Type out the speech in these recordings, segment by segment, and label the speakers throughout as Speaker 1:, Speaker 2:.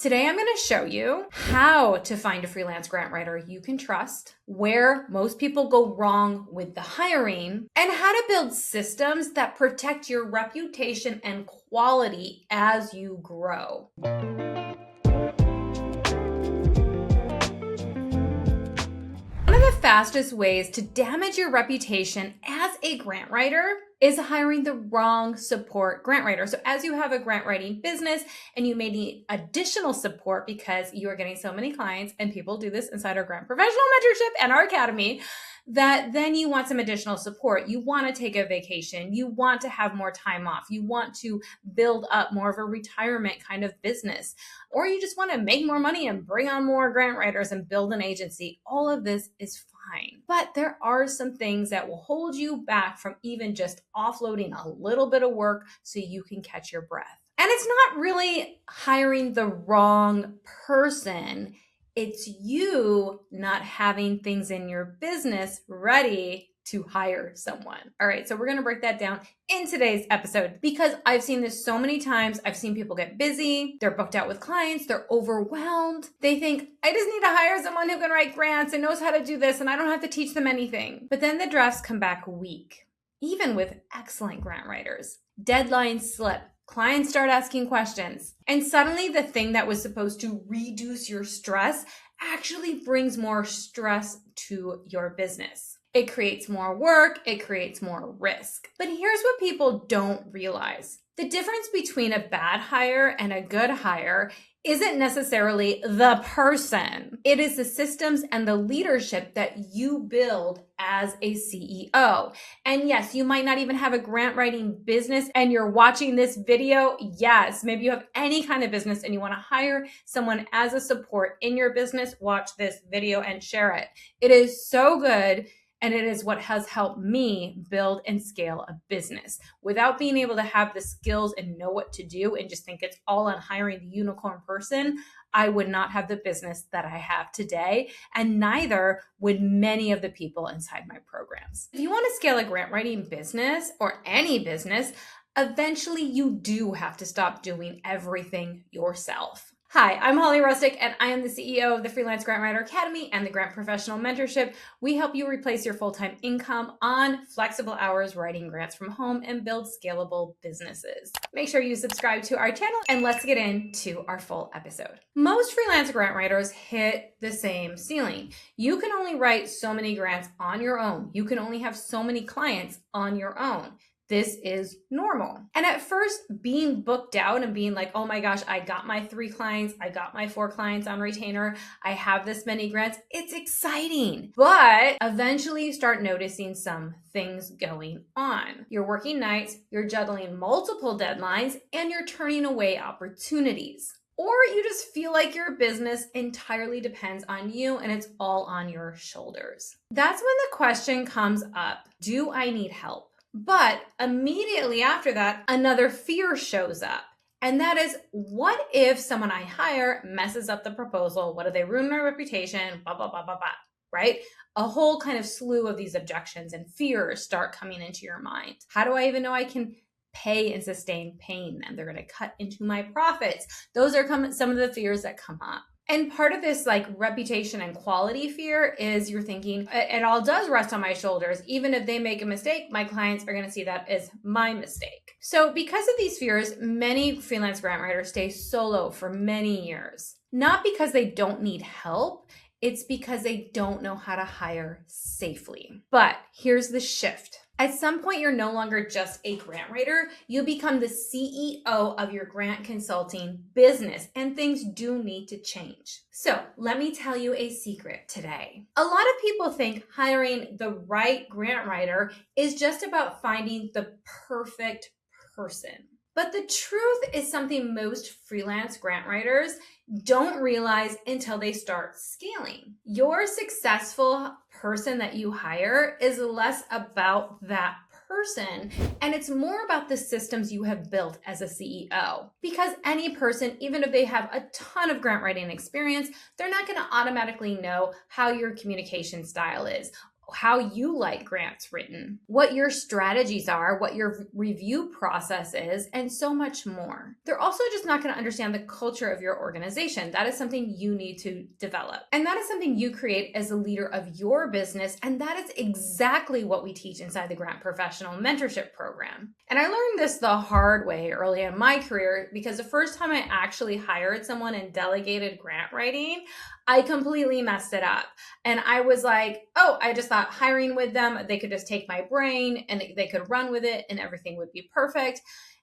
Speaker 1: Today, I'm going to show you how to find a freelance grant writer you can trust, where most people go wrong with the hiring, and how to build systems that protect your reputation and quality as you grow. One of the fastest ways to damage your reputation as a grant writer is hiring the wrong support grant writer. So as you have a grant writing business and you may need additional support because you are getting so many clients, and people do this inside our grant professional mentorship and our academy, that then you want some additional support. You want to take a vacation. You want to have more time off. You want to build up more of a retirement kind of business, or you just want to make more money and bring on more grant writers and build an agency. All of this is fine. But there are some things that will hold you back from even just offloading a little bit of work so you can catch your breath. And it's not really hiring the wrong person. It's you not having things in your business ready to hire someone. All right, so we're going to break that down in today's episode because I've seen this so many times. I've seen people get busy. They're booked out with clients. They're overwhelmed. They think, I just need to hire someone who can write grants and knows how to do this, and I don't have to teach them anything. But then the drafts come back weak, even with excellent grant writers. Deadlines slip. Clients start asking questions. And suddenly the thing that was supposed to reduce your stress actually brings more stress to your business. It creates more work. It creates more risk. But here's what people don't realize. The difference between a bad hire and a good hire isn't necessarily the person. It is the systems and the leadership that you build as a CEO. And yes, you might not even have a grant writing business and you're watching this video. Yes, maybe you have any kind of business and you want to hire someone as a support in your business. Watch this video and share it. It is so good. And it is what has helped me build and scale a business. Without being able to have the skills and know what to do and just think it's all on hiring the unicorn person, I would not have the business that I have today, and neither would many of the people inside my programs. If you want to scale a grant writing business or any business, eventually you do have to stop doing everything yourself. Hi, I'm Holly Rustic, and I am the CEO of the Freelance Grant Writer Academy and the Grant Professional Mentorship. We help you replace your full-time income on flexible hours writing grants from home and build scalable businesses. Make sure you subscribe to our channel, and let's get into our full episode. Most freelance grant writers hit the same ceiling. You can only write so many grants on your own. You can only have so many clients on your own. This is normal. And at first, being booked out and being like, oh my gosh, I got my 3 clients, I got my 4 clients on retainer, I have this many grants, it's exciting. But eventually you start noticing some things going on. You're working nights, you're juggling multiple deadlines, and you're turning away opportunities. Or you just feel like your business entirely depends on you and it's all on your shoulders. That's when the question comes up, do I need help? But immediately after that, another fear shows up. And that is, what if someone I hire messes up the proposal? What if they ruin my reputation? Blah, blah, blah, blah, blah, right? A whole kind of slew of these objections and fears start coming into your mind. How do I even know I can pay and sustain paying them? They're going to cut into my profits. Those are some of the fears that come up. And part of this like reputation and quality fear is you're thinking, it all does rest on my shoulders. Even if they make a mistake, my clients are going to see that as my mistake. So because of these fears, many freelance grant writers stay solo for many years. Not because they don't need help, it's because they don't know how to hire safely. But here's the shift. At some point, you're no longer just a grant writer. You become the CEO of your grant consulting business, and things do need to change. So let me tell you a secret today. A lot of people think hiring the right grant writer is just about finding the perfect person. But the truth is something most freelance grant writers don't realize until they start scaling. Your successful person that you hire is less about that person, and it's more about the systems you have built as a CEO. Because any person, even if they have a ton of grant writing experience, they're not going to automatically know how your communication style is, how you like grants written, what your strategies are, what your review process is, and so much more. They're also just not going to understand the culture of your organization. That is something you need to develop. And that is something you create as a leader of your business. And that is exactly what we teach inside the Grant Professional Mentorship Program. And I learned this the hard way early in my career, because the first time I actually hired someone and delegated grant writing, I completely messed it up. And I was like, oh, I just thought hiring with them, they could just take my brain and they could run with it and everything would be perfect.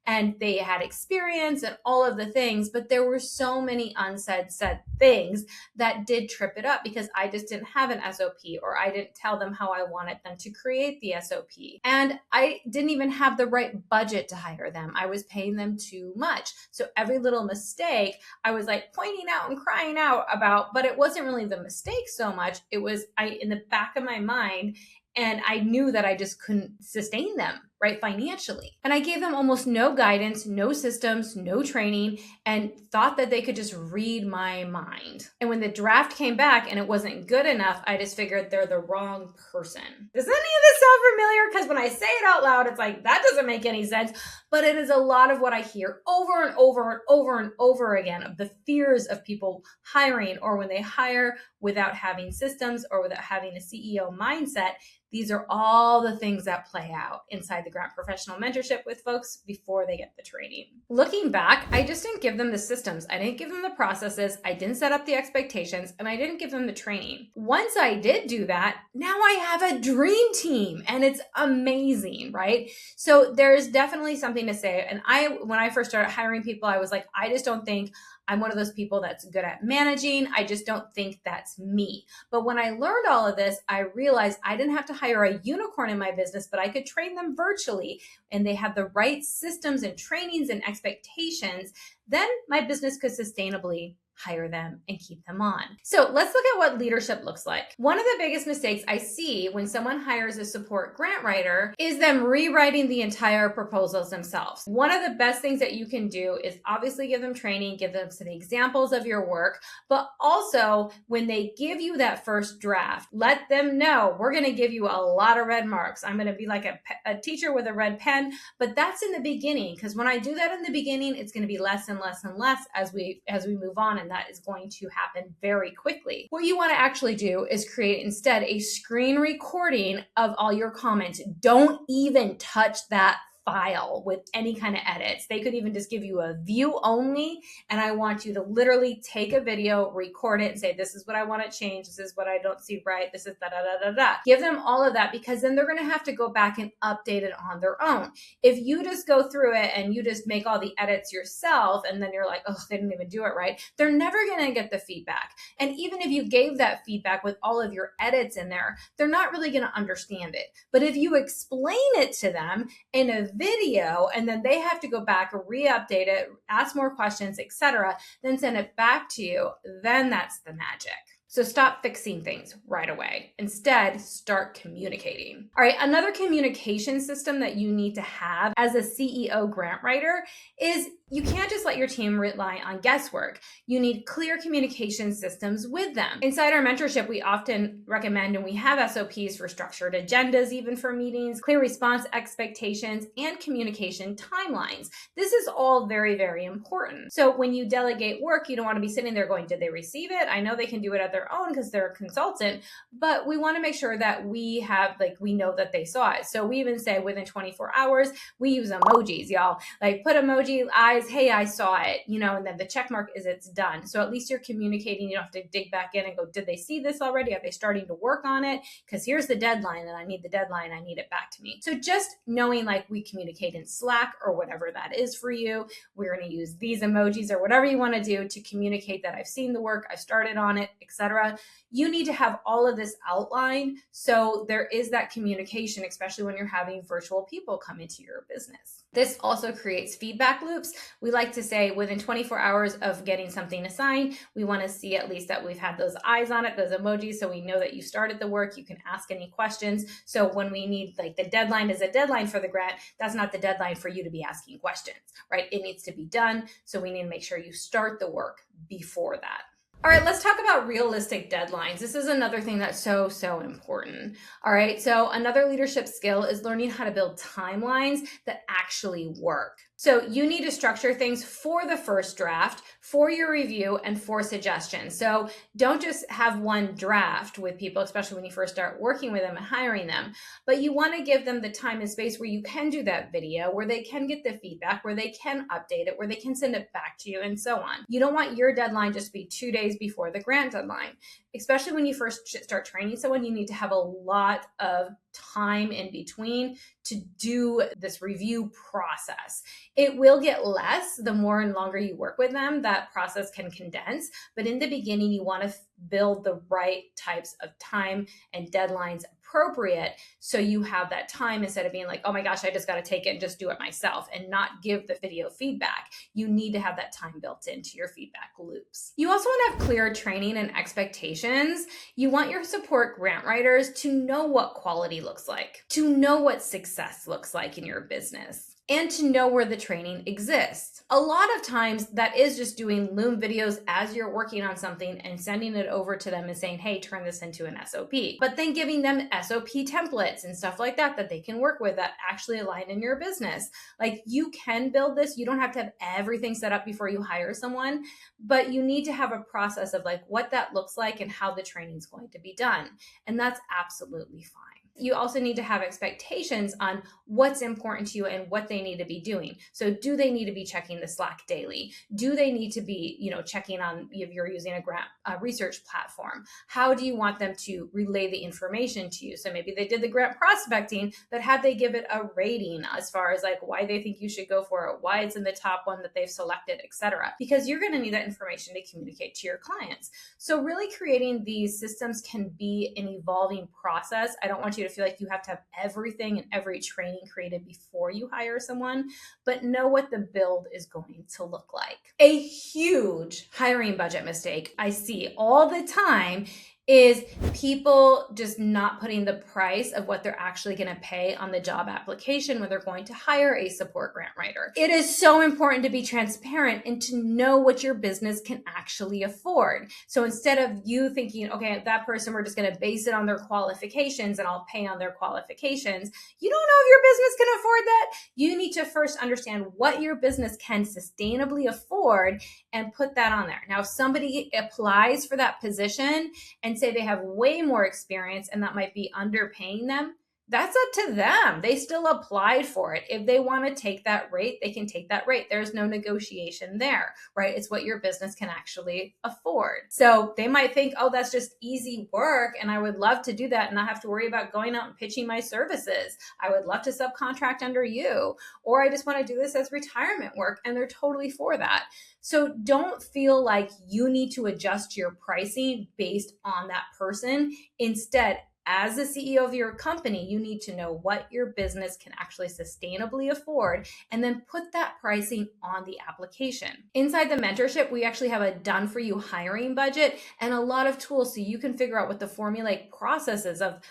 Speaker 1: And they had experience and all of the things, but there were so many said things that did trip it up, because I just didn't have an SOP, or I didn't tell them how I wanted them to create the SOP. And I didn't even have the right budget to hire them. I was paying them too much. So every little mistake I was like pointing out and crying out about, but it wasn't really the mistake so much. It was in the back of my mind, and I knew that I just couldn't sustain them, right, financially. And I gave them almost no guidance, no systems, no training, and thought that they could just read my mind. And when the draft came back and it wasn't good enough, I just figured they're the wrong person. Does any of this sound familiar? Because when I say it out loud, it's like, that doesn't make any sense. But it is a lot of what I hear over and over and over and over again, of the fears of people hiring, or when they hire without having systems or without having a CEO mindset. These are all the things that play out inside the Grant Professional Mentorship with folks before they get the training. Looking back, I just didn't give them the systems. I didn't give them the processes. I didn't set up the expectations, and I didn't give them the training. Once I did do that, now I have a dream team, and it's amazing, right? So there's definitely something to say. And when I first started hiring people, I was like, I just don't think I'm one of those people that's good at managing. I just don't think that's me. But when I learned all of this, I realized I didn't have to hire a unicorn in my business, but I could train them virtually, and they had the right systems and trainings and expectations. Then my business could sustainably hire them and keep them on. So let's look at what leadership looks like. One of the biggest mistakes I see when someone hires a support grant writer is them rewriting the entire proposals themselves. One of the best things that you can do is obviously give them training, give them some examples of your work, but also when they give you that first draft, let them know we're going to give you a lot of red marks. I'm going to be like a teacher with a red pen, but that's in the beginning, because when I do that in the beginning, it's going to be less and less and less as we move on, and that is going to happen very quickly. What you want to actually do is create instead a screen recording of all your comments. Don't even touch that file with any kind of edits. They could even just give you a view only, and I want you to literally take a video, record it, and say, this is what I want to change, this is what I don't see right, this is da da da da da. Give them all of that, because then they're going to have to go back and update it on their own. If you just go through it and you just make all the edits yourself, and then you're like, oh, they didn't even do it right, they're never going to get the feedback. And even if you gave that feedback with all of your edits in there, they're not really going to understand it. But if you explain it to them in a video, and then they have to go back, re-update it, ask more questions, etc., then send it back to you, then that's the magic. So stop fixing things right away. Instead, start communicating. All right, another communication system that you need to have as a CEO grant writer is you can't just let your team rely on guesswork. You need clear communication systems with them. Inside our mentorship, we often recommend, and we have SOPs for structured agendas, even for meetings, clear response expectations, and communication timelines. This is all very, very important. So when you delegate work, you don't want to be sitting there going, did they receive it? I know they can do it at their own because they're a consultant, but we want to make sure that we know that they saw it. So we even say within 24 hours, we use emojis, y'all. Like put emoji eyes, hey, I saw it, and then the check mark is it's done. So at least you're communicating. You don't have to dig back in and go, did they see this already? Are they starting to work on it? Because here's the deadline, and I need the deadline. I need it back to me. So just knowing, like, we communicate in Slack or whatever that is for you. We're going to use these emojis or whatever you want to do to communicate that I've seen the work, I've started on it, etc. You need to have all of this outlined so there is that communication, especially when you're having virtual people come into your business. This also creates feedback loops. We like to say within 24 hours of getting something assigned, we want to see at least that we've had those eyes on it, those emojis, so we know that you started the work. You can ask any questions. So when we need, like, the deadline is a deadline for the grant, that's not the deadline for you to be asking questions, right? It needs to be done. So we need to make sure you start the work before that. All right, let's talk about realistic deadlines. This is another thing that's so, so important. All right, so another leadership skill is learning how to build timelines that actually work. So you need to structure things for the first draft, for your review, and for suggestions. So don't just have one draft with people, especially when you first start working with them and hiring them, but you want to give them the time and space where you can do that video, where they can get the feedback, where they can update it, where they can send it back to you, and so on. You don't want your deadline just to be 2 days before the grant deadline. Especially when you first start training someone, you need to have a lot of time in between to do this review process. It will get less the more and longer you work with them. That process can condense, but in the beginning, you want to build the right types of time and deadlines appropriate, so you have that time instead of being like, oh my gosh, I just got to take it and just do it myself and not give the video feedback. You need to have that time built into your feedback loops. You also want to have clear training and expectations. You want your support grant writers to know what quality looks like, to know what success looks like in your business, and to know where the training exists. A lot of times that is just doing Loom videos as you're working on something and sending it over to them and saying, hey, turn this into an SOP. But then giving them SOP templates and stuff like that they can work with that actually align in your business. Like, you can build this. You don't have to have everything set up before you hire someone, but you need to have a process of like what that looks like and how the training is going to be done. And that's absolutely fine. You also need to have expectations on what's important to you and what they need to be doing. So do they need to be checking the Slack daily? Do they need to be, checking on if you're using a grant research platform? How do you want them to relay the information to you? So maybe they did the grant prospecting, but have they give it a rating as far as like why they think you should go for it, why it's in the top one that they've selected, etc. Because you're going to need that information to communicate to your clients. So really creating these systems can be an evolving process. I don't want you to feel like you have to have everything and every training created before you hire someone, but know what the build is going to look like. A huge hiring budget mistake I see all the time is people just not putting the price of what they're actually going to pay on the job application when they're going to hire a support grant writer. It is so important to be transparent and to know what your business can actually afford. So instead of you thinking, okay, that person, we're just going to base it on their qualifications and I'll pay on their qualifications, you don't know if your business can afford that. You need to first understand what your business can sustainably afford and put that on there. Now, if somebody applies for that position and say they have way more experience and that might be underpaying them, that's up to them. They still applied for it. If they want to take that rate, they can take that rate. There's no negotiation there, right? It's what your business can actually afford. So they might think, oh, that's just easy work and I would love to do that and not have to worry about going out and pitching my services. I would love to subcontract under you, or I just want to do this as retirement work, and they're totally for that. So don't feel like you need to adjust your pricing based on that person. Instead, as the CEO of your company, you need to know what your business can actually sustainably afford and then put that pricing on the application. Inside the mentorship, we actually have a done for you hiring budget and a lot of tools so you can figure out what the formulaic processes of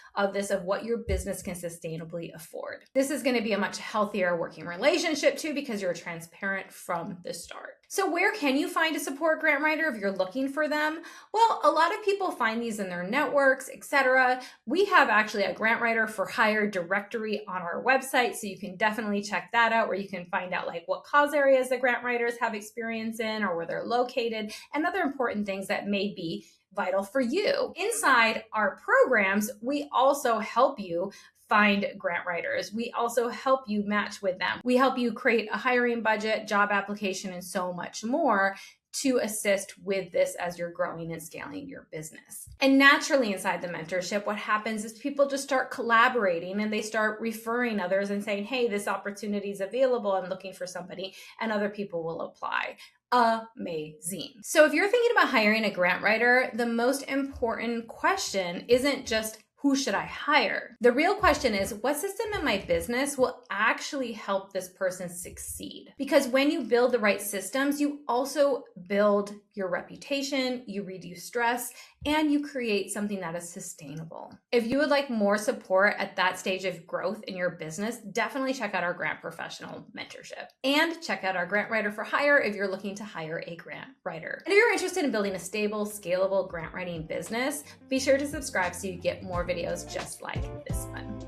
Speaker 1: what your business can sustainably afford. This is going to be a much healthier working relationship too, because you're transparent from the start. So where can you find a support grant writer if you're looking for them? Well, a lot of people find these in their networks, etc. We have actually a grant writer for hire directory on our website, so you can definitely check that out, where you can find out like what cause areas the grant writers have experience in or where they're located and other important things that may be vital for you. Inside our programs, we also help you find grant writers. We also help you match with them. We help you create a hiring budget, job application, and so much more to assist with this as you're growing and scaling your business. And naturally inside the mentorship, what happens is people just start collaborating and they start referring others and saying, hey, this opportunity is available. I'm looking for somebody, and other people will apply. Amazing. So if you're thinking about hiring a grant writer, the most important question isn't just who should I hire? The real question is, what system in my business will actually help this person succeed? Because when you build the right systems, you also build your reputation, you reduce stress, and you create something that is sustainable. If you would like more support at that stage of growth in your business, definitely check out our Grant Professional Mentorship. And check out our Grant Writer for Hire if you're looking to hire a grant writer. And if you're interested in building a stable, scalable grant writing business, be sure to subscribe so you get more videos just like this one.